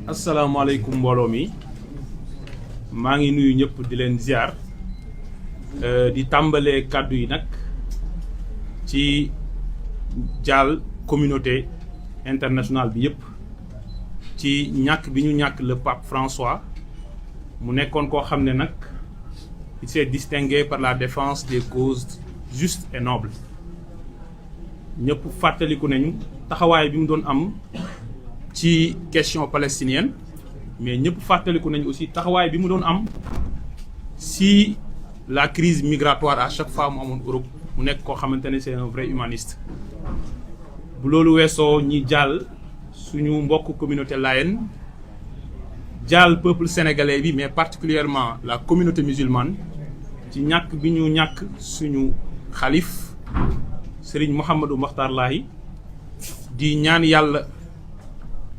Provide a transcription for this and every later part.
asalaamaaleykum mbooloo mi maa ngi nuyu ñëpp di leen ziar di tàmbalee kàddu yi nag ci jaal communauté internationale bi yëpp ci ñàkk bi ñu ñàkk le pape François mu nekkoon koo xam ne nag il s'est distingué par la défense des causes justes et nobles ñëpp fàttaliku nañu taxawaay bi mu doon am ci question palestinienne mais ñëpp fàttaliku nañu aussi taxawaay bi mu doon am si la crise migratoire à chaque fois mu amoon Europe mu nekk koo xamante ne c'est un vrai humaniste. bu loolu weesoo ñi jàll suñu mbokk communauté layène jàll peuple sénégalais bi mais particulièrement la communauté musulmane ci ñàkk bi ñu ñàkk suñu xalif Serigne Mouhamadou Makhtar Lahi di ñaan yàlla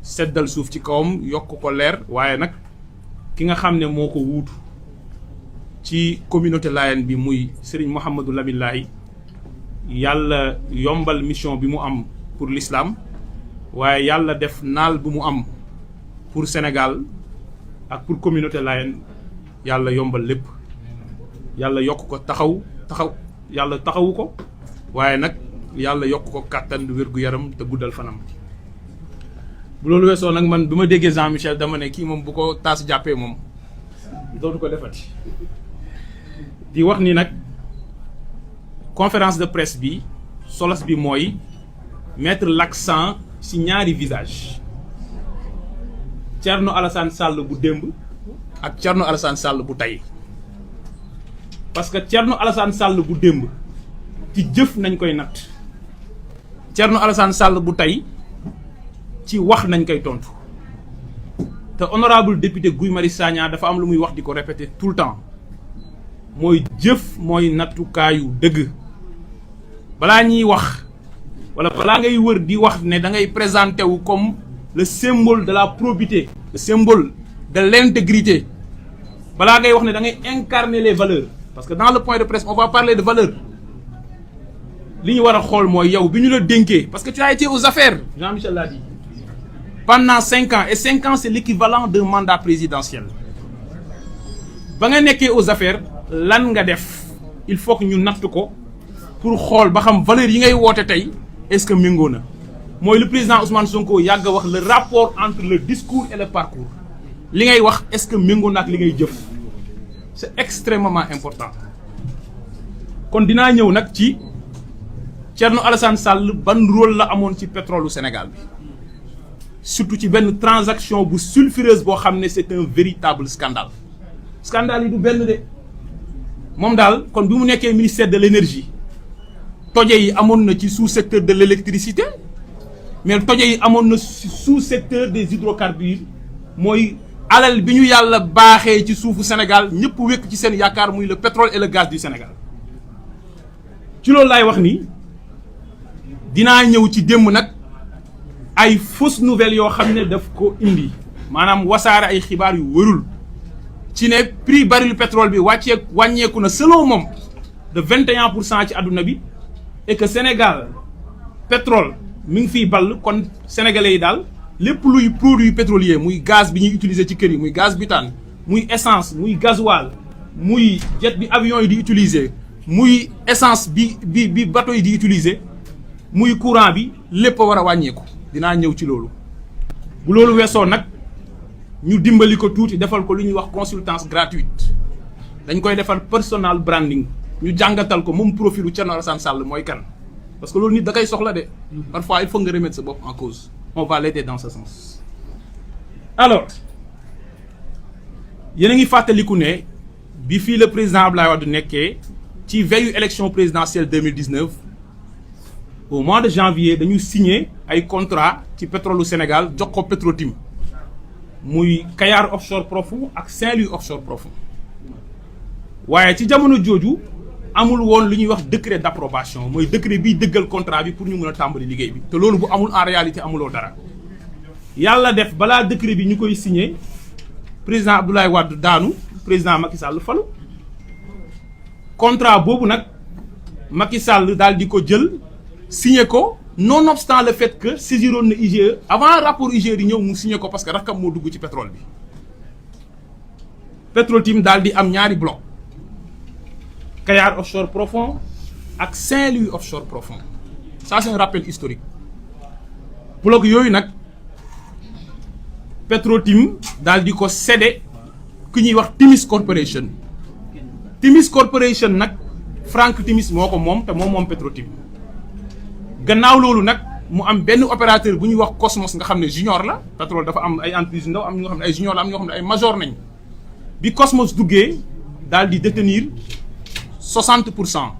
seddal suuf ci kawam yokk ko leer waaye nag ki nga xam ne moo ko wuutu ci communauté layène bi muy Serigne Mouhamadou Lamine Lahi yàlla yombal mission bi mu am pour l'islam waaye yàlla def naal bu mu am pour Sénégal ak pour communauté layène yàlla yombal lépp yàlla yokk ko yàlla taxawu ko waaye nag yàlla yokk ko kàttan wér-gu-yaram te guddal fanam. bu loolu weesoo nag man bi ma déggee Jean Michel dama ne kii moom bu ko taas jàppee moom dootu ko defati di wax ni nag conférence de presse bi solos bi mooy mettre l'accent ci ñaari visage Thierno Alassane Sall bu démb ak Thierno Alassane Sall bu tey parce que Thierno Alassane Sall bu démb ci jëf nañ koy natt Thierno Alassane Sall bu tey ci wax nañ koy tontu te honorable député Guy Marius Sagna dafa am lu muy wax di ko répéter tout le temps mooy jëf mooy nattukaayu dëgg balaa ñuy wax wala balaa ngay wër di wax ne da ngay présenter wu comme le symbole de la probité le symbole de l'intégrité balaa ngay wax ne da ngay incarner les valeurs parce que dans le point de presse on va parler de valeurs li ñu war a xool mooy yow bi ñu la dénkee parce que tu as été aux affaires Jean-Michel l'a dit pendant 5 ans et 5 ans c'est l'équivalent d'un mandat présidentiel ba nga nekkee aux affaires lan nga def il faut que ñu natt ko pour xool ba xam valeurs yi ngay woote tey est-ce que méngoo na mooy le président Ousmane Sonko yàgg a wax le rapport entre le discours et le parcours li ngay wax est-ce que méngoo na ak li ngay jëf c'est extrêmement important kon dinaa ñëw nag ci Thierno Alassane Sall ban rôle la amoon ci pétrole Sénégal bi surtout ci benn transaction bu sulfureuse boo xam ne c'est un véritable scandale scandale yi du benn de moom daal kon bi mu nekkee ministère de l'énergie toje yi amoon na ci sous-secteur de l'électricité mais toje yi amoon na sous-secteur des hydrocarbures mooy alal bi ñu yàlla baaxee ci suufu Sénégal ñëpp wékk ci seen yaakaar muy le pétrole et le gaz du Sénégal ci loolu laay wax ni dinaa ñëw ci démb nag ay fausses nouvelles yoo xam ne daf ko indi maanaam wasaare ay xibaar yu wërul ci ne prix baril pétrole bi wàññeeku na selon moom de 21% ci àdduna bi et que Sénégal pétrole mi ngi fiy ball kon sénégalais yi daal lépp luy produit pétrolier muy gaz bi ñuy utiliser ci kër yi muy gaz butane muy essence muy gasoil muy jet bi avion yi di utiliser muy essence bi bateau yi di utiliser muy courant bi lépp a war a wàññeeku dinaa ñëw ci loolu. bu loolu weesoo nag ñu dimbali ko tuuti defal ko lu ñuy wax consultance gratuite dañ koy defal personal branding ñu jàngatal ko moom profilu Thierno Alassane Sall mooy kan parce que loolu nit da koy soxla de parfois il faut nga remettre sa bopp en cause on va l'aider dans ce sens. alors yéen a ngi fàttaliku ne bi fii le président Abdoulaye Wade nekkee ci veillu élection présidentielle 2019 au mois de janvier dañu signé ay contrat ci pétrole du Sénégal jox ko Petro-Tim muy Kayar offshore profond ak Saint-Louis offshore profond waaye ci jamono jooju amul woon lu ñuy wax décret d'approbation mooy décret biy dëggal contrat bi pour ñu mën a tàmbali liggéey bi te loolu bu amul en réalité amuloo dara yàlla def balaa décret bi ñu koy signé président Abdoulaye Wade daanu président Macky Sall falu contrat boobu nag Macky Sall daal di ko jël signé ko nonobstant le fait que saisiroon na IGE avant rapport IGE di ñëw mu signé ko parce que rakkam moo dugg ci pétrole bi Petro-Tim daal di am ñaari bloc Kayar offshore profond ak Saint-Louis offshore profond ça c'est un rappel historique bloc yooyu nag Petro-Tim daal di ko cédé ku ñuy wax Timis Corporation Timis Corporation nag Frank Timis moo ko moom te moom Petro-Tim gannaaw loolu nag mu am benn opérateur bu ñuy wax Cosmos nga xam ne junior la pétrole dafa am ay entreprises ndaw am ñoo xam ne ay junior la am ñoo xam ne ay major nañ bi Cosmos duggee daal di détenir 60%,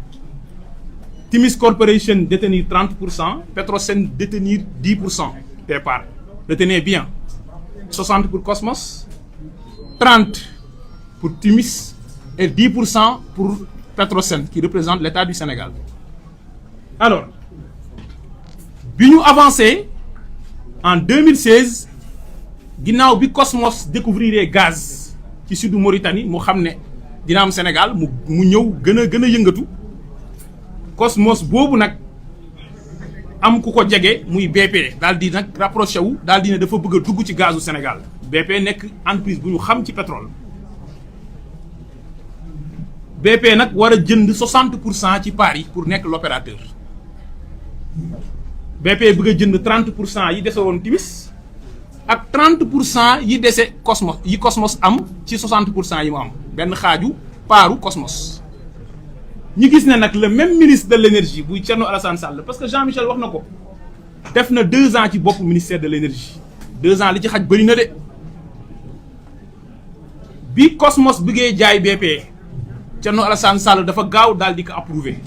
Timis Corporation détenir 30%, Petrosen détenir 10% des parts. Retenez bien, 60 pour Cosmos, 30 pour Timis et 10% pour Petrosen qui représente l'État du Sénégal. Alors, bi ñu avancé en 2016 ginnaaw bi Cosmos découvrir gaz ci sudu Mauritanie mu xam ne dina am Sénégal mu ñëw gën a yëngatu Cosmos boobu nag am ku ko jege muy BP daal di nag rapproché wu daal di ne dafa bëgg a dugg ci gazu Sénégal BP nekk entreprise bu ñu xam ci pétrole BP nag war a jënd 60% ci parts yi pour nekk l'opérateur BP bëgg a jënd 30% yi dese woon Timis ak 30% yi dese Cosmos yi Cosmos am ci 60% yi mu am benn xaaju paaru Cosmos. ñu gis ne nag le même ministre de l'énergie buy Thierno Alassane Sall parce que Jean-Michel wax na ko def na 2 ans ci bopp ministère de l'énergie 2 ans li ci xaj bëri na de bi Cosmos bëggee jaay BP Thierno Alassane Sall dafa gaaw daal di ko approuvé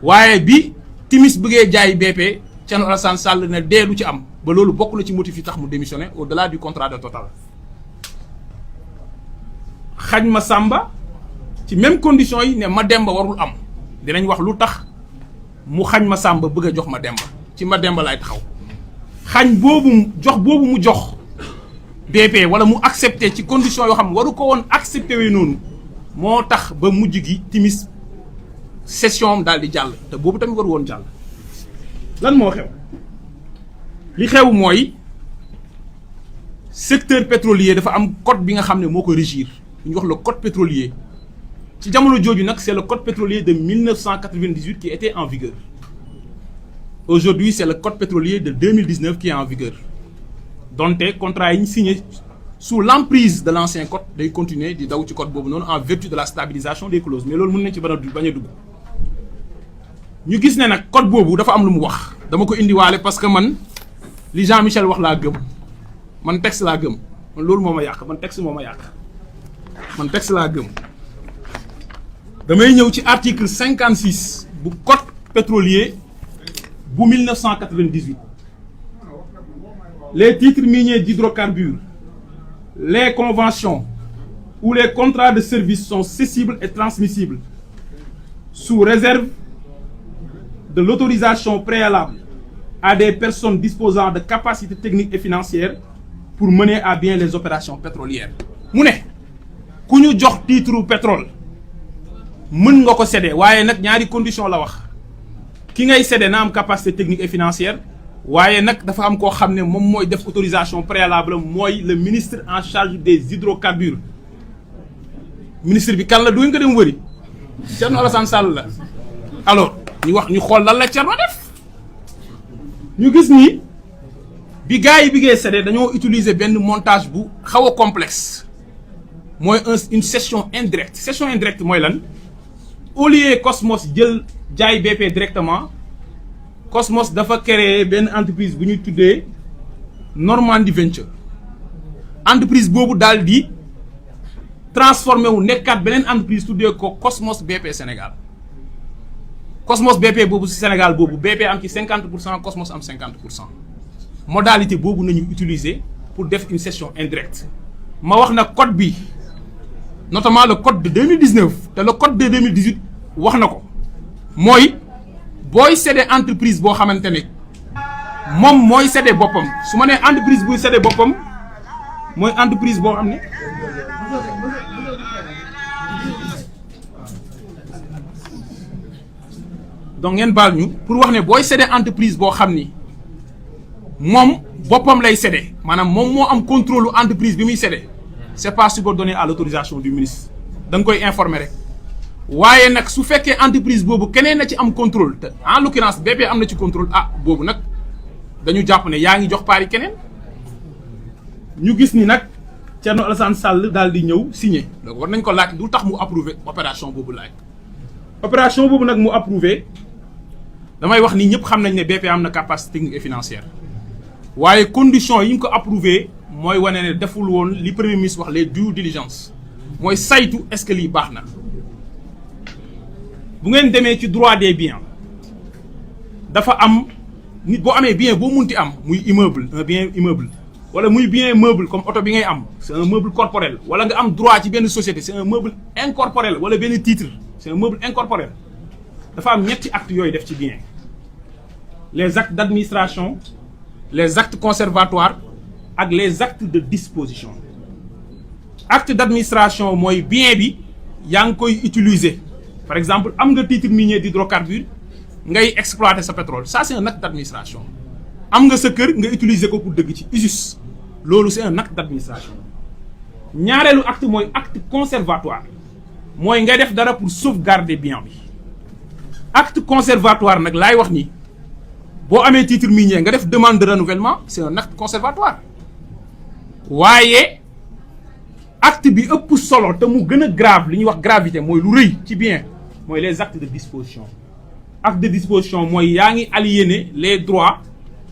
waaye bi Timis bëggee jaay BP Thierno Alassane Sall ne dee du ci am ba loolu bokk na ci motif yi tax mu démissionné au-delà du contrat de Total. xañ ma Samba ci même condition yi ne ma Demba warul am dinañ wax lu tax mu xañ ma Samba bëgg a jox ma Demba ci ma Demba lay taxaw xañ boobu mu jox BP wala mu accepté ci condition yoo xam waru ko woon accepté wee noonu moo tax ba mujj gi Timis session daal di jàll te boobu tamit waru woon jàll. lan moo xew li xew mooy secteur pétrolier dafa am code bi nga xam ne moo ko régir ñu wax le code pétrolier ci jamono jooju nag c'est le code pétrolier de 1998 qui était en vigueur aujourd'hui c'est le code pétrolier de 2019 qui est en vigueur donte contrat yi ñu signé sous l'emprise de l'ancien code day continuer di daw ci code boobu noonu en vertu de la stabilisation des clauses mais loolu mën nañ ci bañ a dugg ñu gis ne nag code boobu dafa am lu mu wax dama ko indiwaale parce que man li Jean-Michel wax laa gëm man texte laa gëm man loolu moo ma yàq man texte moo ma yàq man texte laa gëm damay ñëw ci article 56 bu code pétrolier bu 1998 les titres miniers d'hydrocarbures les conventions ou les contrats de service sont cessibles et transmissibles sous réserve de l'autorisation préalable à des personnes disposant de capacités techniques et financières pour mener à bien les opérations pétrolières. mu ne ku ñu jox titre pétrole mën nga ko céder waaye nag ñaari condition la wax ki ngay céder na am capacité technique et financière waaye nag dafa am koo xam ne moom mooy def autorisation préalable mooy le ministre en charge des hydrocarbures ministre bi kan la duñ ko dem wëri Thierno Alassane Sall la alors ñu xool lan la Thierno def ñu gis ni bi gars yi biggee cédé dañoo utiliser benn montage bu xaw a complexe mooy une cession indirecte mooy lan au lieu Cosmos jël jaay BP directement Cosmos dafa créer benn entreprise bu ñuy tuddee Normandie Venture entreprise boobu daal di transformé wu nekkaat beneen entreprise tuddee ko Cosmos BP Sénégal Cosmos BP boobu ci Sénégal boobu BP am ci 50% Cosmos am 50% modalité boobu nañu utiliser pour def une cession indirecte ma wax na code bi notamment le code de 2019 te le code de 2018 wax na ko mooy booy céder entreprise boo xamante ne moom mooy céder boppam su ma nee entreprise buy céder boppam mooy entreprise boo xam ne donc ngeen baal ñu pour wax ne booy cédé entreprise boo xam ni moom boppam lay cédé maanaam moom moo am contrôle entreprise bi muy cédé c'est pas subordonné à l'autorisation du ministre da nga koy informer rek waaye nag su fekkee entreprise boobu keneen na ci am contrôle te en l'occurrence BP am na ci contrôle boobu nag dañu jàpp ne yaa ngi jox paari keneen ñu gis ni nag Thierno Alassane Sall daal di ñëw signé donc war nañ ko laaj du tax mu approuvé opération boobu laaj opération boobu nag mu approuvé damay wax ni ñëpp xam nañ ne BP am na capacité technique et financière waaye conditions yi ñu ko approuvé mooy wane ne deful woon li premier ministre wax les due diligence mooy saytu est-ce que lii baax na bu ngeen demee ci droit des biens dafa am nit boo amee bien boo munti am muy immeuble un bien immeuble wala muy bien meuble comme oto bi ngay am c'est un meuble corporel wala nga am droit ci benn société c'est un meuble incorporel wala benn titre c'est un meuble incorporel dafa am ñetti actes yooyu def ci bien les actes d'administration les actes conservatoires ak les actes de disposition acte d'administration mooy bien bi yaa ngi koy utiliser par exemple am nga titre minier d'hydrocarbures ngay exploiter sa pétrole ça c'est un acte d'administration am nga sa kër nga utiliser ko pour dëgg ci usus loolu c'est un acte d'administration ñaareelu acte mooy acte conservatoire mooy ngay def dara pour sauvegarder bien bi acte conservatoire nag laay wax ni boo amee titre minier nga def demande de renouvellement c'est un acte conservatoire waaye acte bi ëpp solo te mu gën a grave li ñuy wax gravité mooy lu rëy ci bien mooy les actes de disposition acte de disposition mooy yaa ngi aliéner les droits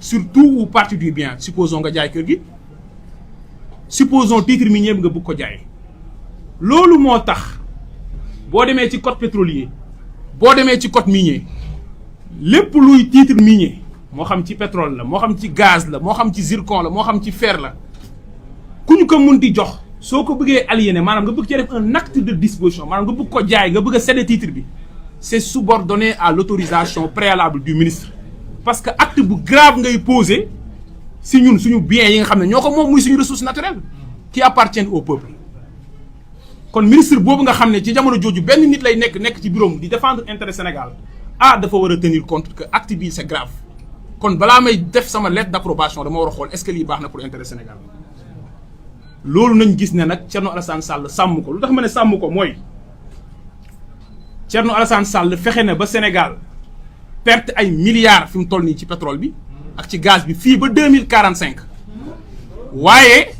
sur tout ou partie du bien supposons nga jaay kër gi supposons titre minier bi nga bëgg ko jaay loolu moo tax boo demee ci code pétrolier boo demee ci code minier lépp luy titre minier moo xam ci pétrole la moo xam ci gaz la moo xam ci zircon la moo xam ci fer la ku ñu ko munti jox soo ko bëggee aliéner maanaam nga bëgg ci def un acte de disposition maanaam nga bëgg ko jaay nga bëgg a céder titre bi c'est subordonné à l'autorisation préalable du ministre parce que acte bu grave ngay poser si ñun suñu biens yi nga xam ne ñoo ko moom muy suñu ressources naturelles qui appartiennent au peuple kon ministre boobu nga xam ne ci jamono jooju benn nit lay nekk ci bureau di défendre intérêt Sénégal dafa war a tenir compte que acte bii c'est grave kon balaa may def sama lettre d'approbation dama war a xool est-ce que lii baax na pour intérêt Sénégal loolu nañ gis ne nag Thierno Alassane Sall sàmm ko lu tax ma ne sàmm ko mooy Thierno Alassane Sall fexe na ba Sénégal perte ay milliards fi mu toll nii ci pétrole bi ak ci gaz bi fii ba 2045 waaye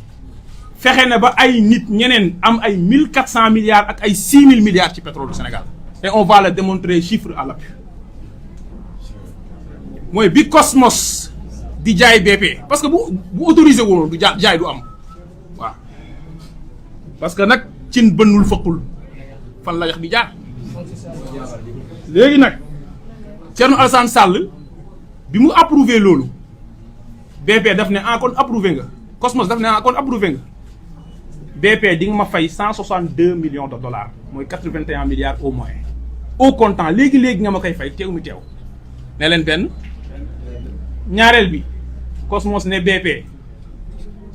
fexe na ba ay nit ñeneen am ay 1400 milliards ak ay 6000 milliards ci pétrole du Sénégal et on va le démontrer chiffre à l'appui mooy bi Cosmos di jaay BP parce que bu autorisé woon du jaay du am waaw parce que nag cin bënnul fëqul fan la yax bi jaar léegi nag Thierno Alassane Sall bi mu approuvé loolu BP daf ne kon approuvé nga Cosmos daf ne kon approuvé nga BP di nga ma fay 162 millions de dollars mooy 81 milliards au moins au comptant léegi nga ma koy fay teew mi teew ne leen benn ñaareel bi Cosmos ne BP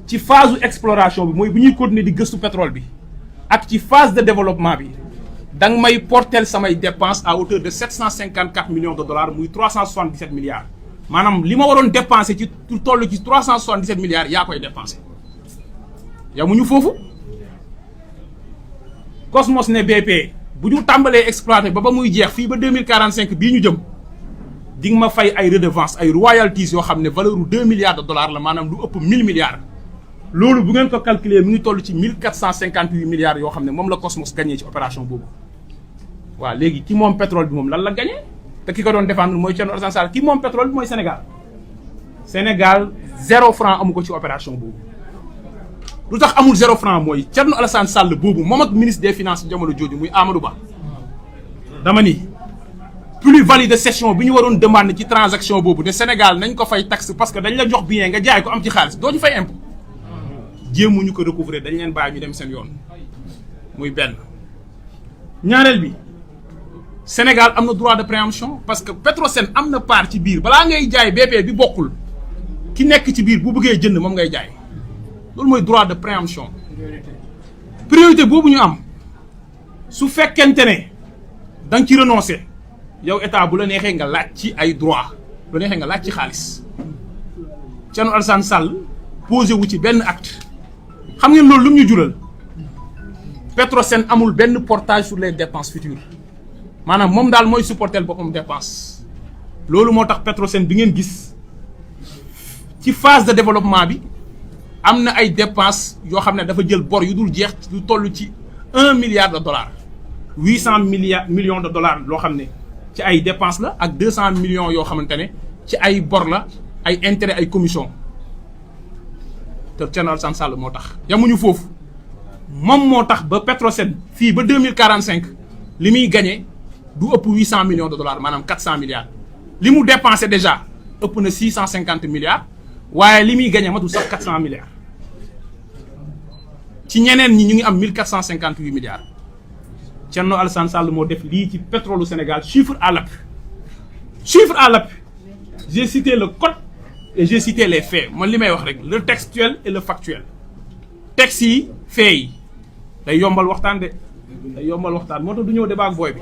ci phase exploration bi mooy bu ñuy continuer di gëstu pétrole bi ak ci phase de développement bi da nga may porter samay dépenses à hauteur de 754 millions de dollars muy 377 milliards maanaam li ma waroon dépenser ci toll ci 377 milliards yaa koy dépenser yamuñu foofu Cosmos ne BP bu ñu tàmbalee exploiter ba muy jeex fii ba 2045 bii ñu jëm di nga ma fay ay redevances ay royalties yoo xam ne valeur u 2 milliards de dollars la maanaam lu ëpp 1000 milliards loolu bu ngeen ko calculer mi ngi toll ci 1458 milliards yoo xam ne moom la Cosmos gagné ci opération boobu waaw léegi ki moom pétrole bi moom lan la gagné te ki ko doon défendre mooy Thierno Alassane Sall ki moom pétrole bi mooy Sénégal 0 franc amu ko ci opération boobu lu tax amul 0 franc mooy Thierno Alassane Sall boobu moom ak ministre des finances jamono jooju muy Amadou Ba dama ni plus-value de cession bi ñu waroon demande ci transaction boobu ne Sénégal nañ ko fay taxe parce que dañ la jox bien nga jaay ko am ci xaalis doo ci fay impôt jéemuñu ko recouvrer dañ leen bàyyi ñu dem seen yoon muy benn ñaareel bi Sénégal am na droit de préemption parce que Petrosen am na part ci biir balaa ngay jaay BP bi bokkul ki nekk ci biir bu bëggee jënd moom ngay jaay loolu mooy droit de préemption priorité boobu ñu am su fekkente ne da nga ci renoncer yow état bu la neexee nga laaj ci ay droit bu la neexee nga laaj ci xaalis Thierno Alassane Sall posé wu ci benn acte xam ngeen loolu lu mu ñu jural Petrosen amul benn portage sur les dépenses futures maanaam moom daal mooy supporter boppam dépense loolu moo tax Petrosen bi ngeen gis ci phase de développement bi am na ay dépenses yoo xam ne dafa jël bor yu dul jeex lu toll ci 1 milliard de dollars 800 millions de dollars loo xam ne ci ay dépenses la ak 200 millions yoo xamante ne ci ay bor la ay intérêt ay commission te Thierno Alassane Sall moo tax yamuñu foofu moom moo tax ba Petrosen fii ba 2045 li muy gagné du ëpp 800 millions de dollars maanaam 400 milliards li mu dépensé déjà ëpp na 650 milliards waaye li muy gagné matul sax 400 milliards ci ñeneen ñi ñu ngi am 1458 milliards Thierno Alassane Sall moo def lii ci pétrole Sénégal chiffre à l'appui j'ai cité le code et j'ai cité les faits man li may wax rek le textuel et le factuel texte yi faits yi day yombal waxtaan de day yombal waxtaan moo tax du ñëw débat ak booy bi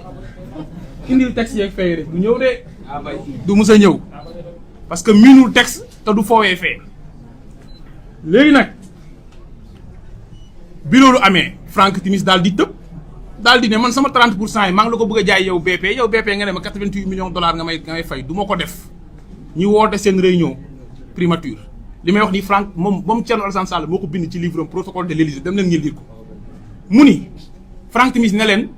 indil texte yi ak faits yi rek du ñëw de du mus a ñëw parce que miinul texte te du foowee fee léegi nag bi loolu amee Franck Timis daal di tëb daal di ne man sama 30% yi maa ngi la ko bëgg a jaay yow BP nga ne ma 88 millions de dollars nga may fay du ma ko def ñu woote seen réunion primature li may wax ni Franck moom Thierno Alassane Sall moo ko bind ci livre protocole de l'Élysée dem leen ngeen lire ko mu ni Franck Timis ne leen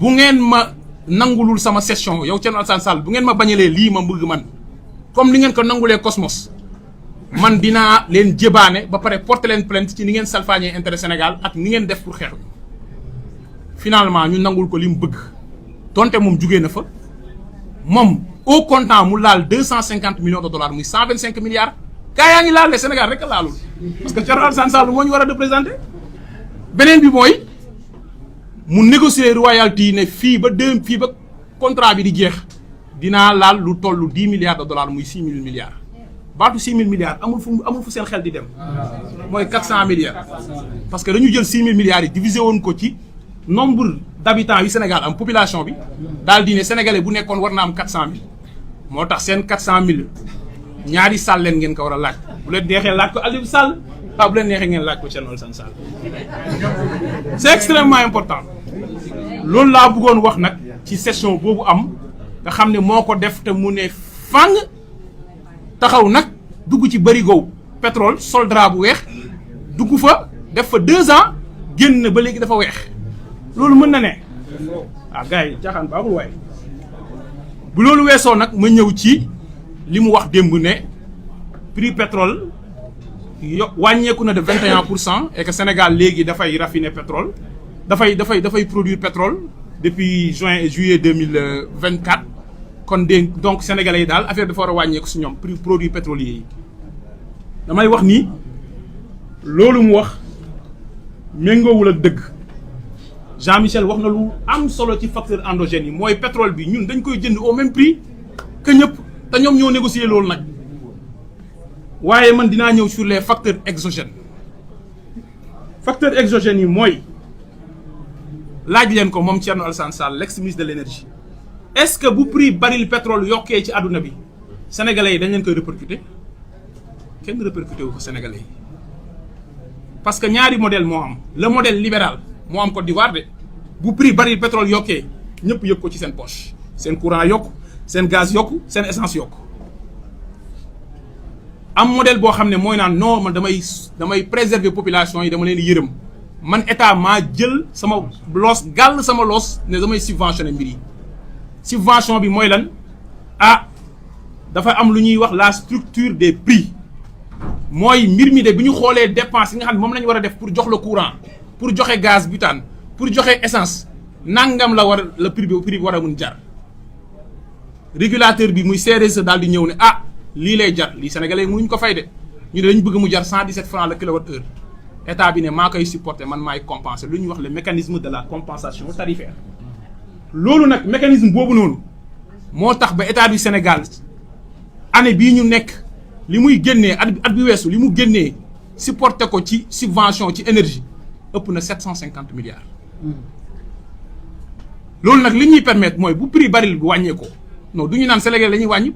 bu ngeen ma nangulul sama session yow Thierno Alassane Sall bu ngeen ma bañalee lii ma bëgg man comme li ngeen ko nangulee Cosmos man dinaa leen jébaane ba pare porter leen plainte ci ni ngeen salfaañee intérêt Sénégal ak ni ngeen def pour xeex finalement ñu nangul ko li mu bëgg donte moom jugee na fa moom au comptant mu laal 250 millions de dollars muy 125 milliards gaa yaa ngi laal le Sénégal rek a laalul parce que Thierno Alassane Sall moo ñu war a représenter beneen bi mooy mu négocier royalty yi ne fii ba contrat bi di jeex dinaa laal lu toll 10 milliards de dollars muy 6 000 milliards baatu 6 000 milliards amul fu seen xel di dem mooy 400 milliards parce que dañu jël 6 000 milliards yi divisé woon ko ci nombre d'habitants yu Sénégal am population bi daal di ne sénégalais bu nekkoon war na am 400 000 moo tax seen 400 000 ñaari Sall leen ngeen ko war a laaj bu leen neexee laaj ko Aliou Sall waaw bu leen neexee ngeen laaj ko Thierno Alassane Sall c'est extrêmement important loolu laa bëggoon wax nag ci session boobu am nga xam ne moo ko def te mu ne fang taxaw nag dugg ci bërigo pétrole sol drap bu weex dugg fa def fa 2 ans génn ba léegi dafa weex loolu mën na ne gars yi caaxaan baaxul waaye bu loolu weesoo nag ma ñëw ci li mu wax démb ne prix pétrole wàññeeku na de 21% et que Sénégal léegi dafay raffiner pétrole dafay produire pétrole depuis juin et juillet 2024 kon donc sénégalais yi daal affaire dafa war a wàññeeku si ñoom prix produits pétroliers yi damay wax ni loolu mu wax méngoowul ak dëgg Jean-Michel wax na lu am solo ci facteur endogène yi mooy pétrole bi ñun dañ koy jënd au même prix que ñëpp te ñoom ñoo négocier loolu nag waaye man dinaa ñëw sur les facteurs exogènes facteurs exogènes yi mooy laaj leen ko moom Thierno Alassane Sall l'ex-ministre de l'énergie est-ce que bu prix baril pétrole yokkee ci àdduna bi sénégalais yi dañ leen koy répercuter kenn répercuter wu ko sénégalais yi parce que ñaari modèle moo am le modèle libéral moo am Côte d'Ivoire de bu prix baril pétrole yokkee ñëpp yëg ko ci seen poche seen courant yokku seen gaz yokku seen essence yokku am modèle boo xam ne mooy naan non man damay préserver population yi dama leen yërëm man état maa jël sama loos gàll sama loos ne damay subventionner mbir yi subvention bi mooy lan dafa am lu ñuy wax la structure des prix mooy mbir mi de bi ñu xoolee dépense yi nga xam ne moom la ñu war a def pour jox le courant pour joxe gaz butane pour joxe essence nangam la war la prix bi war a mun jar régulateur bi muy CRSE daal di ñëw ne lii lay jar lii sénégalais mënuñ ko fay de ñu ne dañu bëgg mu jar 117 francs le kilowattheure état bi ne maa koy supporter man maay compenser lu ñuy wax le mécanisme de la compensation tarifaire loolu nag mécanisme boobu noonu moo tax ba état du Sénégal année bii ñu nekk li muy génnee at bi weesu li mu génnee supporter ko ci subvention ci énergie ëpp na 750 milliards loolu nag li ñuy permettre mooy bu prix baril bi wàññeekoo non du ñu naan Sénégal dañuy wàññi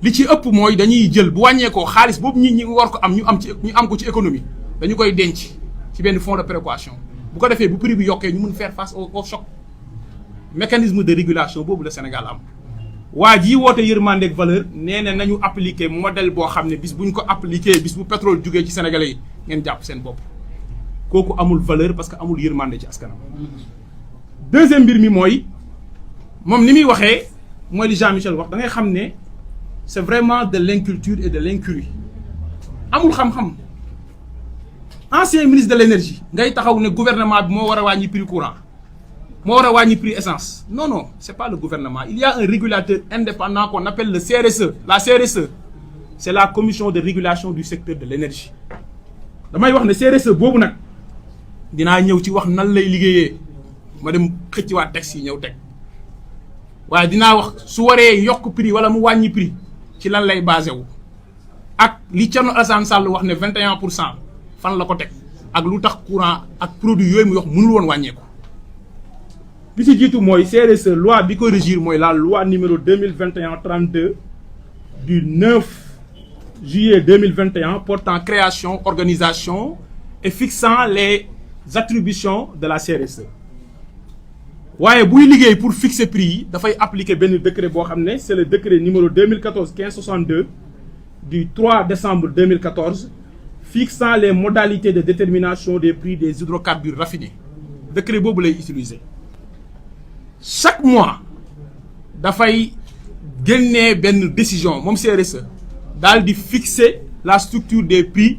li ci ëpp mooy dañuy jël bu wàññeekoo xaalis boobu ñi war ko am ñu am ko ci économie dañu koy denc ci benn fonds de précaution bu ko defee bu prix bi yokkee ñu mun faire face au choc. Mécanisme de régulation boobu la Sénégal am waa jii woote yërmande ak valeur nee na nañu appliquer modèle boo xam ne bis bu ñu ko appliquer bis bu pétrole jugee ci Sénégalais yi ngeen jàpp seen bopp kooku amul valeur parce que amul yërmande ci askanam. Deuxième mbir mi mooy moom ni muy waxee mooy li Jean-Michel wax da ngay xam ne c'est vraiment de l'inculture et de l'incurie amul xam-xam ancien ministre de l'énergie ngay taxaw ne gouvernement bi moo war a wàññi prix courant. moo war a wàññi prix essence non c'est pas le gouvernement il y a un régulateur indépendant qu'on appelle le CRSE la CRSE c'est la commission de régulation du secteur de l'énergie damay wax ne CRSE boobu nag dinaa ñëw ci wax nan lay liggéeyee ma dem xëcc waa texte yi ñëw teg waaye dinaa wax su waree yokk prix wala mu wàññi prix ci lan lay basé wu ak li Thierno Alassane Sall wax ne 21% fan la ko teg ak lu tax courant ak produit yooyu mu wax mënul woon wàññeeku. bi ci jiitu mooy CRSE loi bi ko régir mooy la loi numéro 2021-32 du 9 juillet 2021 portant création organisation et fixant les attributions de la CRSE waaye buy liggéey pour fixer prix yi dafay appliquer benn décret boo xam ne c'est le décret numéro 2014-1562 du 3 décembre 2014 fixant les modalités de détermination des prix des hydrocarbures raffinés décret boobu lay utiliser. Chaque mois dafay génnee benn décision moom CRSE daal di fixer la structure des prix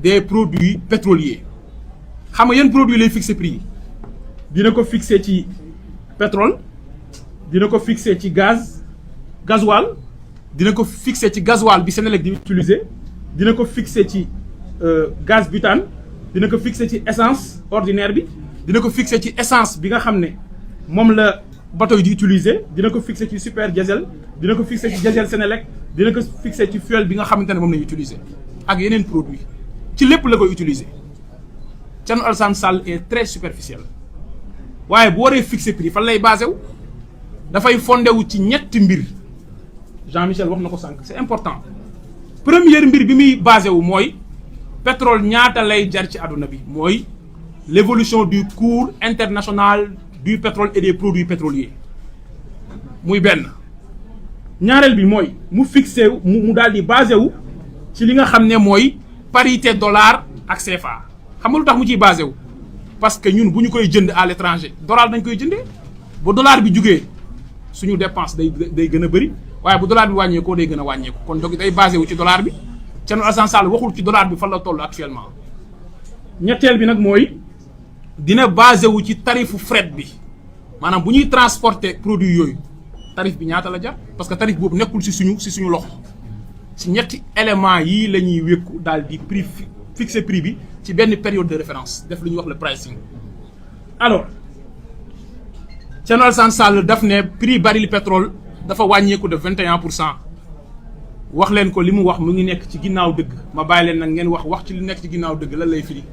des produits pétroliers xam nga yan produits lay fixer prix yi dina ko fixer ci pétrole dina ko fixer ci gasoil dina ko fixer ci gasoil bi Senelec di utiliser dina ko fixer ci gaz butane dina ko fixer ci essence ordinaire bi dina ko fixer ci essence bi nga xam ne moom la bateau yi di utiliser dina ko fixer ci super diesel dina ko fixer ci diesel Senelec dina ko fixer ci fuel bi nga xamante ne moom lañuy utiliser ak yeneen produit ci lépp la koy utiliser Thierno Alassane Sall est très superficiel waaye bu waree fixer prix fan lay basé wu dafay fondé wu ci ñetti mbir Jean-Michel wax na ko sànq c'est important première mbir bi muy basé wu mooy pétrole ñaata lay jar ci àdduna bi mooy l'évolution du cours international du pétrole et des produits pétroliers muy benn ñaareel bi mooy mu fixé mu daal di basé wu ci li nga xam ne mooy parité dollar ak CFA xam nga lu tax mu ciy basé wu parce que ñun bu ñu koy jënd à l'étranger dollar dañ koy jëndee bu dollar bi jugee suñu dépense day gën a bëri waaye bu dollar bi wàññeekoo day gën a wàññeeku kon donc day basé wu ci dollar bi Thierno Alassane Sall waxul ci dollar bi fan la toll actuellement. ñetteel bi nag mooy dina basé wu ci tarifu fret bi maanaam bu ñuy transporter produit yooyu tarif bi ñaata la jar parce que tarif boobu nekkul ci suñu loxo ci ñetti éléments yii la ñuy wékku daal di prix fixer prix bi ci benn période de référence def lu ñuy wax le pricing. alors Thierno Alassane Sall daf ne prix baril pétrole dafa wàññeeku de 21% wax leen ko li mu wax mu ngi nekk ci ginnaaw dëgg ma bàyyi leen nag ngeen wax ci li nekk ci ginnaaw dëgg lan lay firi.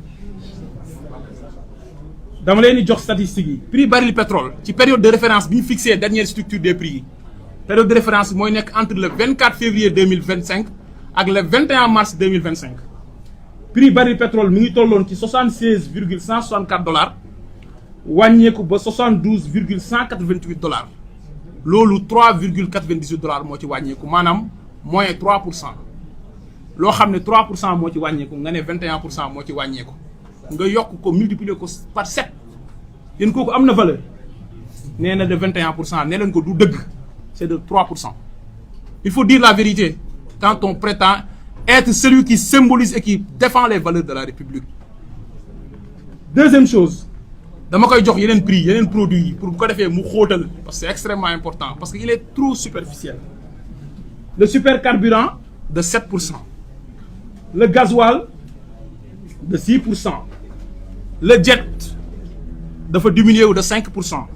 dama leen di jox statistiques yi prix baril pétrole ci période de référence bi ñu fixé dernière structure des prix yi période de référence bi mooy nekk entre le 24 février 2025 ak le 21 mars 2025 prix baril pétrole mi ngi tolloon ci 76,164 dollars wàññeeku ba 72,188 loolu 3,98 dollars moo ci wàññeeku maanaam moins 3% loo xam ne 3% moo ci wàññeeku nga ne 21% moo ci wàññeeku. nga yokk ko multiplier ko par 7 yéen kooku am na valeur nee na de 21% nee leen ko du dëgg c'est de 3%. Il faut dire la vérité quand on prétend être celui qui symbolise et qui défend les valeurs de la République. Deuxième chose dama koy jox yeneen prix yeneen produits yi pour bu ko defee mu xóotal parce que c'est extrêmement important parce que il est trop superficiel. Le supercarburant de 7%, le gasoil de 6%. Le jet dafa diminuer de 5%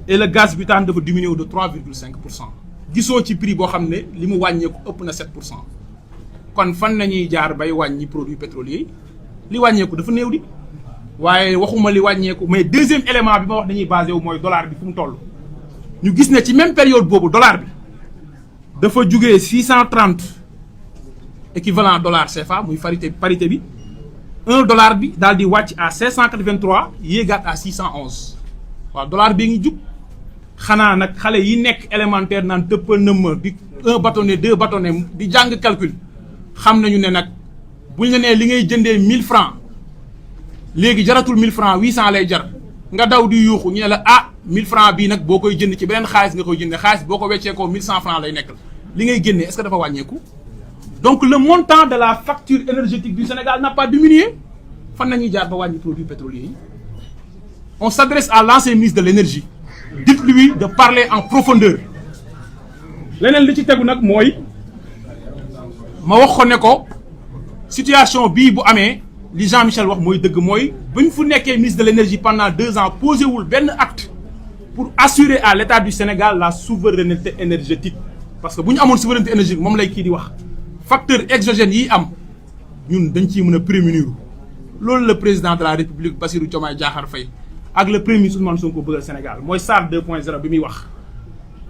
et le gaz butane dafa diminuer de 3,5%. gisoo ci prix boo xam ne li mu wàññeeku ëpp na 7%. kon fan nañuy jaar bay wàññi produits pétroliers li wàññeeku dafa néew di waaye waxuma li wàññeeku mais deuxième élément bi ma wax dañuy basé wu mooy dollar bi fu mu toll. ñu gis ne ci même période boobu dollar bi dafa jugee 630 équivalent dollar CFA muy parité bi $1 bi daal di wàcc à 583 yéegaat à 611 waaw dollar bi ngi jug xanaa nag xale yi nekk élémentaire naan tëppa nëmma di 1 bâtonnet 2 bâtonnet di jàng calcul xam nañu ne nag buñ la nee li ngay jëndee 1000 francs léegi jaratul 1000 francs 800 lay jar nga daw di yuuxu ñu ne la 1000 francs bii nag boo koy jënd ci beneen xaalis nga koy jëndee xaalis boo ko weccee ko 1100 francs lay nekk li ngay génnee est-ce que dafa wàññeeku. donc le montant de la facture énergétique du Sénégal n'a pas diminué fan nañuy jaar ba wàññi produits pétroliers yi. On s'adresse à l'ancien ministre de l'énergie dites-lui de parler en profondeur. leneen li ci tegu nag mooy ma wax ko ne ko situation bii bu amee li Jean-Michel wax mooy dëgg mooy bu ñu fu nekkee ministre de l'énergie pendant 2 ans posé wul benn acte pour assurer à l'État du Sénégal la souveraineté énergétique. parce que bu ñu amoon souveraineté énergétique moom lay kii di wax facteur exogène yi am ñun dañ ciy mën a prémunir loolu le président de la République Bassirou Diomaye Diakhar Faye ak le premier ministre Ousmane Sonko bëggal Sénégal mooy SAR 2.0 bi muy wax.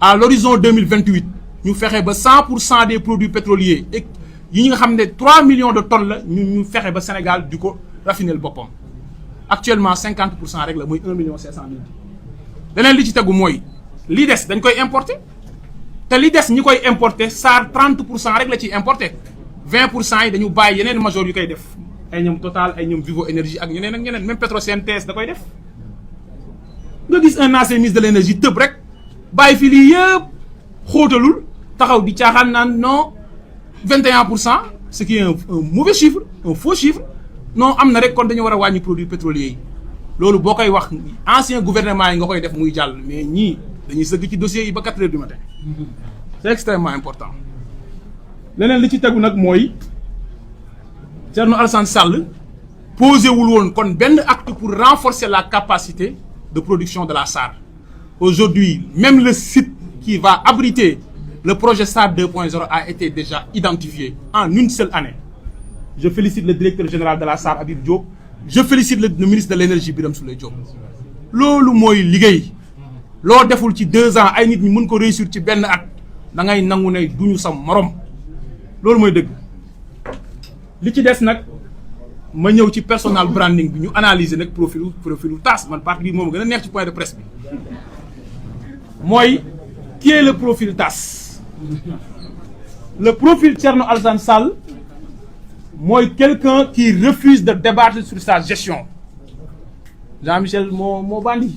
à l'horizon 2028 ñu fexe ba 100% des produits pétroliers et yi nga xam ne 3 millions de tonnes la ñu fexe ba Sénégal di ko raffiner boppam actuellement 50% rek la mooy 1,5 million. leneen li ci tegu mooy li des dañ koy importer te li des ñi koy importer SAR 30% rek la ciy importer 20% yi dañu bàyyi yeneen major yu koy def ay ñoom Total ay ñoom Vivo Énergie ak ñeneen ak ñeneen même Petrosen TS da koy def. nga gis un ancien ministre de l'énergie tëb rek bàyyi fi lii yëpp xóotalul taxaw di caaxaan naan non 21% ce qui est un mauvais chiffre un faux chiffre non am na rek kon dañu war a wàññi produits pétroliers yi loolu boo koy wax ancien gouvernement yi nga koy def muy jàll mais ñii dañuy sëgg ci dossiers yi ba 4 heures du matin c'est extrêmement important. leneen li ci tegu nag mooy Thierno Alassane Sall posé wul woon kon benn acte pour renforcer la capacité de production de la SAR. Aujourd'hui, même le site qui va abriter le projet SAR 2.0 a été déjà identifié en une seule année. Je félicite le directeur général de la SAR, Habib Diop. Je félicite le ministre de l'énergie, Birame Souleye Diop. loolu mooy liggéey loo deful ci 2 ans ay nit ñi mën ko réussir ci benn at da ngay nangu ne duñu sa morom loolu mooy dëgg. li ci des nag ma ñëw ci personal branding bi ñu analyser nag profilu TAS man partie bi moom gën a neex ci point de presse bi mooy qui est le profil TAS. Le profil Thierno Alassane Sall mooy quelqu'un qui refuse de débattre sur sa gestion. Jean-Michel moo bandi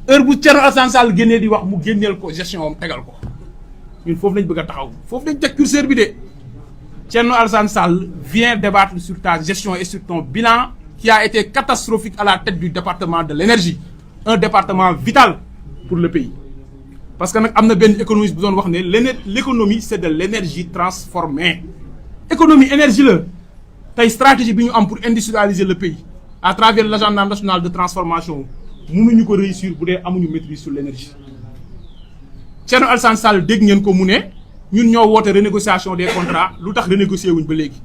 heure bu Thierno Alassane Sall génnee di wax mu génneel ko gestion am tegal ko ñun foofu lañ bëgg a taxaw foofu lañ teg curseur bi de. Thierno Alassane Sall vient débattre sur ta gestion et sur ton bilan qui a été catastrophique à la tête du département de l'énergie, un département vital pour le pays. Parce que nag am na benn économiste bu doon wax ne l'économie c'est de l'énergie transformée. Économie énergie la tey stratégie bi ñu am pour industrialiser le pays à travers l'agenda national de transformation mënuñu ko réussir bu dee amuñu maîtrise sur l'énergie. Thierno Alassane Sall dégg ngeen ko mu ne ñun ñoo woote renégociation des contrats lu tax renégocier wuñ ba léegi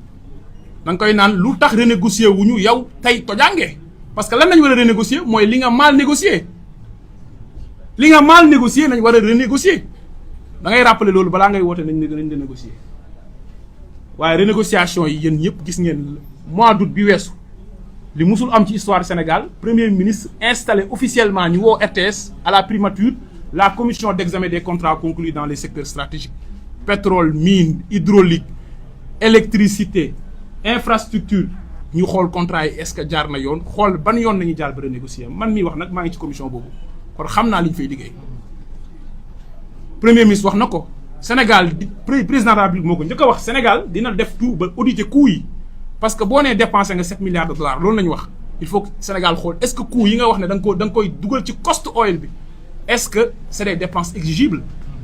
da nga koy naan lu tax renégocier wuñu yow tey tojange parce que lan nañ war a renégocier mooy li nga mal négocier nañ war a renégocier da ngay rappeler loolu balaa ngay woote nañ renégocier waaye renégociation yi yéen ñëpp gis ngeen mois d'août bi weesu li musul am ci histoire Sénégal premier ministre installé officiellement ñu woo RTS à la primature la commission d'examen des contrats conclus dans les secteurs stratégiques pétrole mine hydraulique électricité infrastructure ñu xool contrat yi est-ce que jaar na yoon xool ban yoon nañu jaar ba renégocier man mii wax nag maa ngi ci commission boobu kon xam naa li ñu fay liggéey premier ministre wax na ko Sénégal président de la République moo ko njëkk a wax Sénégal dina def tout ba auditer coûts yi parce que boo nee dépensé nga 7 milliards de dollars loolu nañu wax il faut que Sénégal xool est-ce que coûts yi nga wax ne da nga koy dugal ci cost oil bi est-ce que c'est des dépenses exigibles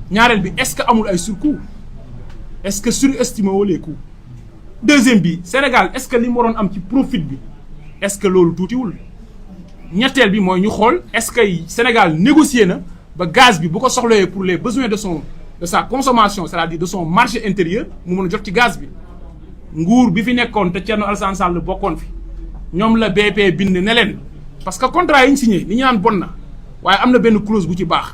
ñaareel bi est-ce que amul ay surcoût est-ce que surestimé woo les coûts deuxième bi Sénégal est-ce que li mu waroon am ci profit bi est-ce que loolu tuutiwul ñetteel bi mooy ñu xool est-ce que Sénégal négocié na ba gaz bi bu ko soxlawee pour les besoins de sa consommation c'est-à-dire de son marché intérieur mu mën a jot ci gaz bi nguur bi fi nekkoon te Thierno Alassane Sall bokkoon fi ñoom la BP bind ne leen parce que contrat yi ñu signé li ñu naan bon na waaye am na benn clause bu ci baax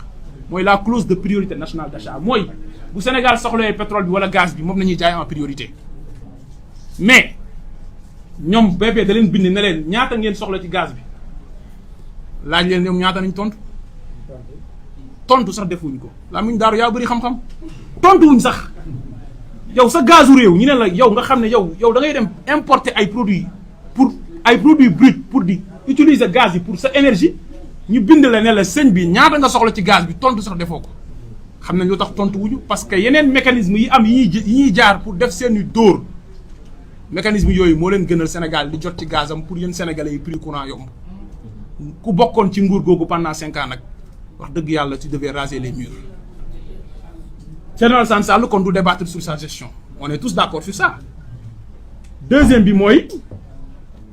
mooy la clause de priorité nationale d'achat mooy bu Sénégal soxlawee pétrole bi wala gaz bi moom la ñuy jaay en priorité mais ñoom BP da leen bind ne leen ñaata ngeen soxla ci gaz bi laaj leen ñoom ñaata nañ tontu sax defuñ ko laa muñ daaru yaa bëri xam-xam tontuwuñ sax yow sa gazu réew ñu ne la yow nga xam ne yow da ngay dem importer ay produits bruts pour di utiliser gaz yi pour sa énergie ñu bind la ne la sëñ bi ñaata nga soxla ci gaz bi tontu sax defoo ko xam nañ lu tax tontu wuñu parce que yeneen mécanisme yi am yi ñuy jaar pour def seeni dóor mécanisme yooyu moo leen gënal Sénégal di jot ci gazam pour yéen sénégalais yi prix courant yomb ku bokkoon ci nguur googu pendant 5 ans nag wax dëgg yàlla tu devais raser les murs. Thierno Alassane Sall kon du débattre sur sa gestion on est tous d'accord sur ça. Deuxième bi mooy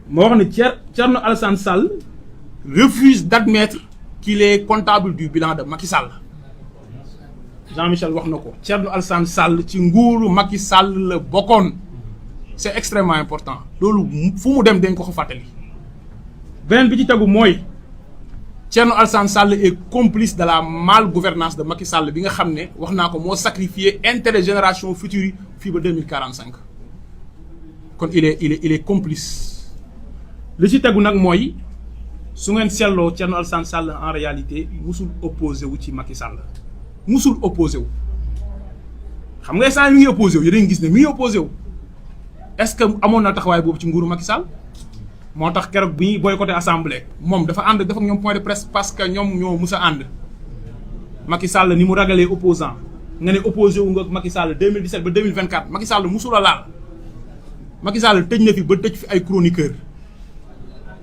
moo wax ne Thierno Alassane Sall refuse d'admettre qu'il est comptable du bilan de Macky Sall. Jean-Michel wax na ko Thierno Alassane Sall ci nguuru Macky Sall la bokkoon c'est extrêmement important loolu fu mu dem dañ ko fàttali. beneen bi ci tegu mooy Thierno Alassane Sall est complice de la malgouvernance de Macky Sall bi nga xam ne wax naa ko moo sacrifié intérêt génération future yi fii ba 2045 kon il est complice. li ci tegu nag mooy su ngeen seetloo Thierno Alassane Sall en réalité musul opposé wu ci Macky Sall musul opposé wu xam nga instant mi ngi opposé wu yéen a ngi gis ne mi ngi opposé wu est-ce que amoon na taxawaay boobu ci nguuru Macky Sall. moo tax keroog bi ñuy boycotté assemblée moom dafa ànd dafa ak ñoom point de presse parce que ñoom ñoo mus a ànd Macky Sall ni mu ragalee opposant nga ne opposé wu nga Macky Sall 2017 ba 2024 Macky Sall musul a laal Macky Sall tëj na fi ba tëj fi ay chroniqueur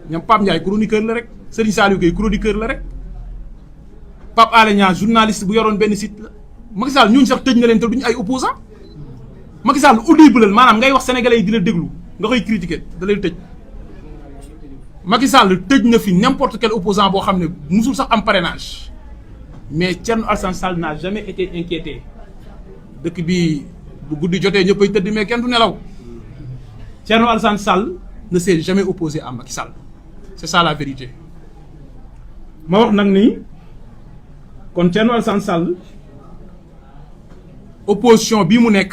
ñoom Pape Ndiaye chroniqueur la rek Serigne Saliou Gueye chroniqueur la rek Pape Alé Niang journaliste bu yoroon benn site la Macky Sall ñooñu sax tëj na leen te duñu ay opposant Macky Sall audible maanaam ngay wax sénégalais yi di la déglu nga koy critiquer da lay tëj. Macky Sall tëj na fi n'importe quel opposant boo xam ne musul sax am parrainage mais Thierno Alassane Sall n'a jamais été inquiété dëkk bi bu guddi jotee ñëppay tëdd mais kenn du nelaw Thierno Alassane Sall ne s'est jamais opposé à Macky Sall c'est ça la vérité. ma wax nag ni kon Thierno Alassane Sall opposition bii mu nekk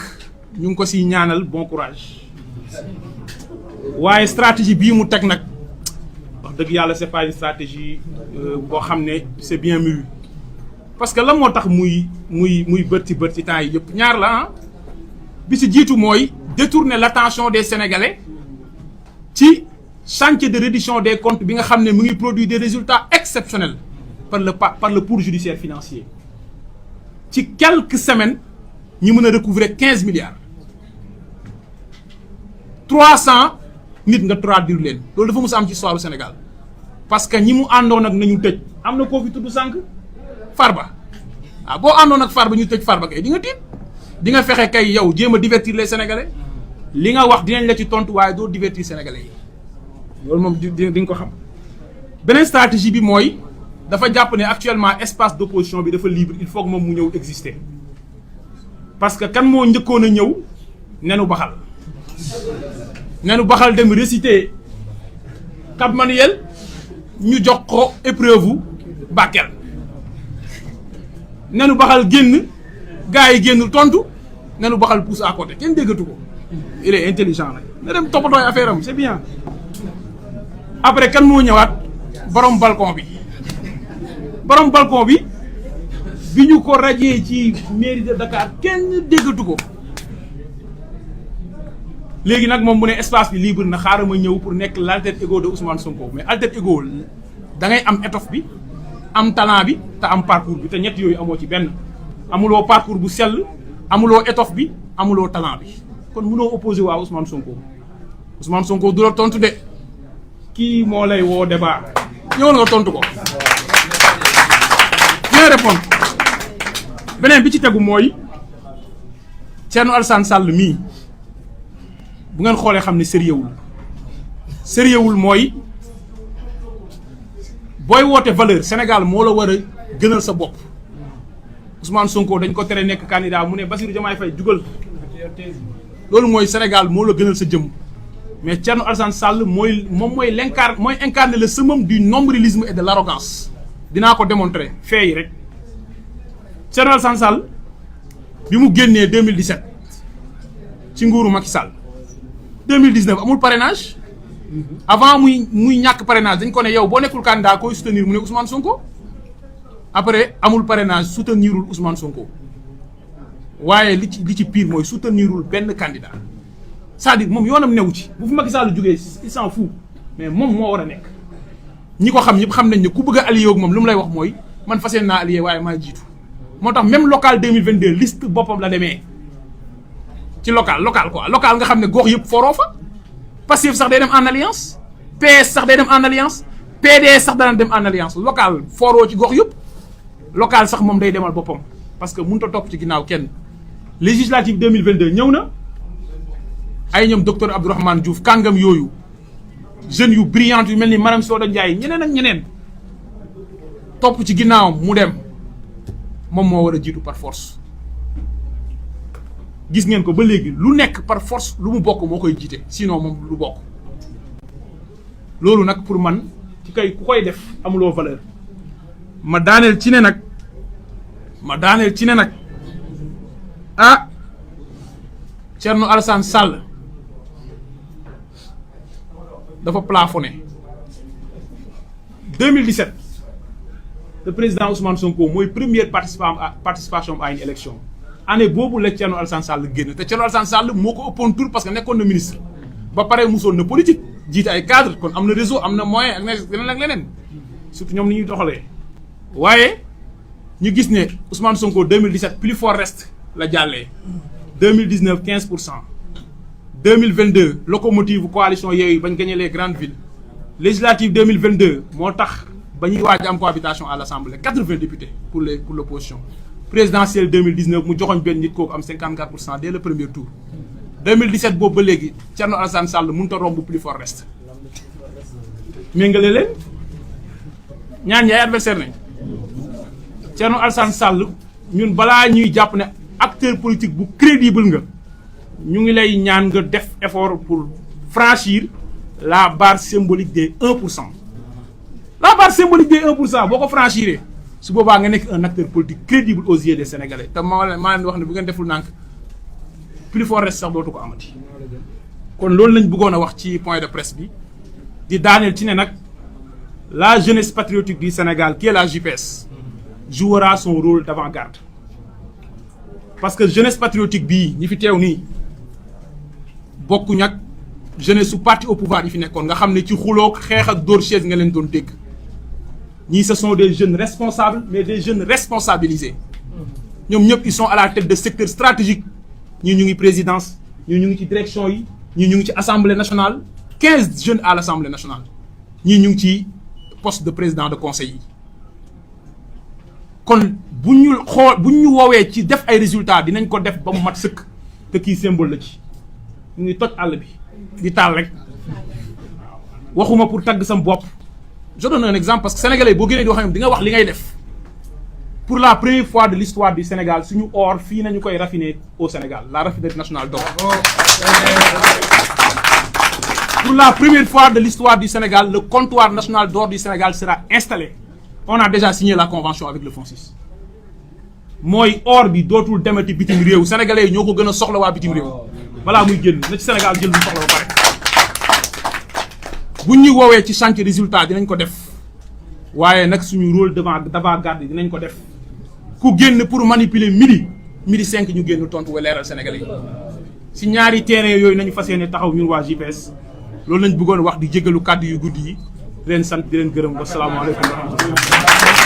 ñu ngi ko siy ñaanal bon courage waaye stratégie bii mu teg nag. wax dëgg yàlla c'est pas une stratégie boo xam ne c'est bien mûri parce que lan moo tax muy bërti temps yi yëpp ñaar la bi ci jiitu mooy détourner l'attention des Sénégalais ci chantier de reddition des comptes bi nga xam ne mu ngi produire des résultats exceptionnels par le pour judiciaire financier ci quelques semaines ñu mën a recouvrer 15 milliards 300 nit nga traduire leen loolu dafa mës a am ci histoire du Sénégal parce que ñi mu àndoon ak nañu tëj am na koo fi tudd sànq Farba boo àndoon ak Farba ñu tëj Farba kay di nga tiit di nga fexe kay yow jéem a divertir les Sénégalais li nga wax dinañ la ci tontu waaye doo divertir Sénégalais yi loolu moom di nga ko xam. beneen stratégie bi mooy dafa jàpp ne actuellement espace d'opposition bi dafa libre il faut que moom mu ñëw exister parce que kan moo njëkkoon a ñëw nenu baxal dem réciter Cap Manuel ñu jox ko épreuve Bakel nenu baxal génn gars yi génnul tontu nenu baxal pousse à côté kenn déggatu ko il est intelligent nag na dem toppatooy affaire am c'est bien après kan moo ñëwaat borom balcon bi bi ñu ko rajee ci mairie de Dakar kenn déggatu ko léegi nag moom mu ne espace bi libre na xaaral ma ñëw pour nekk l'alter ego de Ousmane Sonko mais alter ego da ngay am étoffe bi am talent bi te am parcours bi te ñett yooyu amoo ci benn amuloo parcours bu sell amuloo étoffe bi amuloo talent bi kon mënoo opposé waa Ousmane Sonko du la tontu de kii moo lay woo débat ñëwoon nga tontu ko bien répondre beneen bi ci tegu mooy Thierno Alassane Sall mii bu ngeen xoolee xam ne sérieuxwul mooy booy woote valeur Sénégal moo la war a gënal sa bopp Ousmane Sonko dañ ko tere nekk candidat mu ne Bassirou Diomaye Faye jugal loolu mooy Sénégal moo la gënal sa jëm mais Thierno Alassane Sall mooy incarner le summum du nombrilisme et de l'arrogance dinaa ko démontrer fait yi rek Thierno Alassane Sall bi mu génnee 2017 ci nguuru Macky Sall 2019 amul parrainage avant muy ñàkk parrainage dañ ko ne yow boo nekkul candidat koy soutenir mu ne Ousmane Sonko après amul parrainage soutenirul Ousmane Sonko waaye li ci pire mooy soutenirul benn candidat c'est-à-dire moom yoonam newu ci bu fi Macky Sall jógee il s'en fout mais moom moo war a nekk ñi ko xam ñëpp xam nañ ne ku bëgg a allié ak moom lu mu lay wax mooy man fas yéene naa allié waaye maa jiitu moo tax même local 2022 liste boppam la demee ci local quoi local nga xam ne gox yëpp foroo fa Pastef sax day dem en alliance PS sax day dem en alliance PDS sax dana dem en alliance local foroo ci gox yëpp local sax moom day demal boppam parce que mënut a topp ci ginnaaw kenn législative 2022 ñëw na ay ñoom docteur Abdourahmane Diouf kàngam yooyu jeunes yu brillantes yu mel ni Maram Soda Ndiaye ñeneen ak ñeneen topp ci ginnaawam mu dem moom moo war a jiitu par force gis ngeen ko ba léegi lu nekk par force lu mu bokk moo koy jiite sinon moom lu bokk loolu nag pour man ku koy def amuloo valeur ma daaneel ci ne nag ah Thierno Alassane Sall dafa plafonné 2017 le président Ousmane Sonko mooy première participation à une élection année boobu la Thierno Alassane Sall génn te Thierno Alassane Sall moo ko ëppoon tur parce que nekkoon na ministre ba pare musoon na politique jiite ay cadre kon am na réseau am na moyen ak leneen ak leneen surtout ñoom ni ñuy doxalee waaye ñu gis ne Ousmane Sonko 2017 plus fort reste la jàllee 2019 15%. 2022 locomotive coalition Yewwi bañ gagné les grandes villes législative 2022 moo tax ba ñuy waaj am cohabitation à l'Assemblée 80 députés pour l'opposition présidentielle 2019 mu joxoñ benn nit kooku am 54% dès le premier tour 2017 boobu ba léegi Thierno Alassane Sall mënut a romb plus fort reste méngale leen ñaan ñaay adversaire nañ Thierno Alassane Sall ñun balaa ñuy jàpp ne acteur politique bu crédible nga ñu ngi lay ñaan nga def effort pour franchir la barre symbolique des 1%. La barre symbolique des 1% boo ko franchiree su boobaa nga nekk un acteur politique crédible aux yeux des Sénégalais te maa leen wax ne bu ngeen deful nànk plus fort reste sax dootu ko amati. kon loolu lañ bëggoon a wax ci point de presse bi di daaneel ci ne nag la jeunesse patriotique du Sénégal qui est la JPS jouera son rôle d'avant-garde parce que jeunesse patriotique bii ñi fi teew nii. bokkuñ ak jeunesse su parti au pouvoir yi fi nekkoon nga xam ne ci xuloog xeex ak dóor chaise nga leen doon dégg ñii ce sont des jeunes responsables mais des jeunes responsabilisés ñoom ñëpp ils sont à la tête de secteurs stratégiques ñii ñu ngi présidence ñii ñu ngi ci direction yi ñii ñu ngi ci assemblée nationale 15 jeunes à l'assemblée nationale ñii ñu ngi ci poste de président de conseil yi kon bu ñu woowee ci def ay résultats dinañ ko def ba mu mat sëkk te kii symbole la ci ñu ngi toj àll bi di taal rek waxuma pour tagg sam bopp je donne un exemple parce que sénégalais boo génnee di wax di nga wax li ngay def pour la première fois de l'histoire du Sénégal suñu or fii nañu koy raffiner au Sénégal la raffinerie nationale d'or pour la première fois de l'histoire du Sénégal le comptoir national d'or du Sénégal sera installé on a déjà signé la convention avec le FONSIS mooy or bi dootul demati bitim réew sénégalais yi ñoo ko gën a soxla waa bitim réew balaa muy génn na ci Sénégal jël lu soxla ba pare bu ñu woowee ci chantier résultat dinañ ko def waaye nag suñu rôle d'avant-garde dinañ ko def ku génn pour manipuler midi 5 ñu génn tontu wa leeral Sénégalais yi si ñaari terrain yooyu nañu fas yéene taxaw ñun waa JPS loolu lañ bëggoon wax di jégalu kàddu yu guddi yi di leen sant di leen gërëm wa salaamaaleykum wa rahmatullah